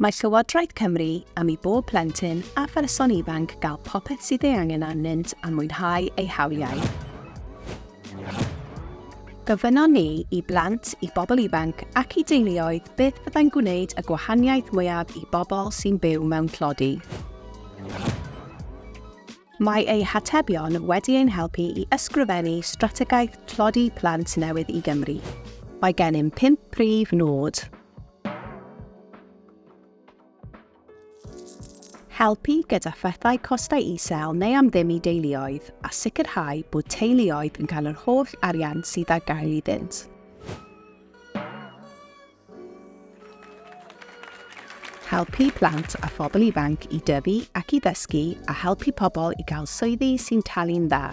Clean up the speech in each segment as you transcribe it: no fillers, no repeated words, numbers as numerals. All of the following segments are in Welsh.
Mae Llywodraeth Cymru am i bob plentyn a pherson ifanc gael popeth sydd ei angen arnynt a mwynhau eu hawliau. Gofynnon ni i blant, i bobl ifanc ac i deuluoedd beth byddai'n gwneud y gwahaniaeth mwyaf i bobl sy'n byw mewn tlodi. Mae eu hatebion wedi ein helpu i ysgrifennu strategaeth tlodi plant newydd i Gymru. Mae gennym 5 prif nod. Helpu gyda phethau costau isel neu am ddim i deuluoedd a sicrhau bod teuluoedd yn cael yr holl arian sydd ar gael iddynt. Helpu plant a phobl ifanc i dyfu ac i ddysgu a helpu pobl i gael swyddi sy'n talu'n dda.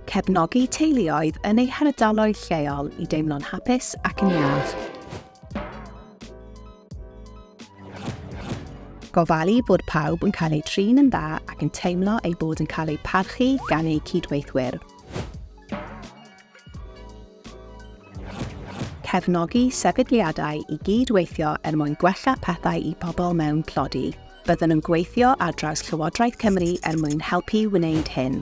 Cefnogi teuluoedd yn eu hardaloedd lleol i deimlo'n hapus ac yn iach. Gofalu bod pawb yn cael eu trin yn dda ac yn teimlo eu bod yn cael eu parchu gan eu cydweithwyr. Cefnogi sefydliadau i gydweithio mwyn gwella pethau i pobl mewn tlodi. Byddwn yn gweithio ar draws Llywodraeth Cymru mwyn helpu wneud hyn.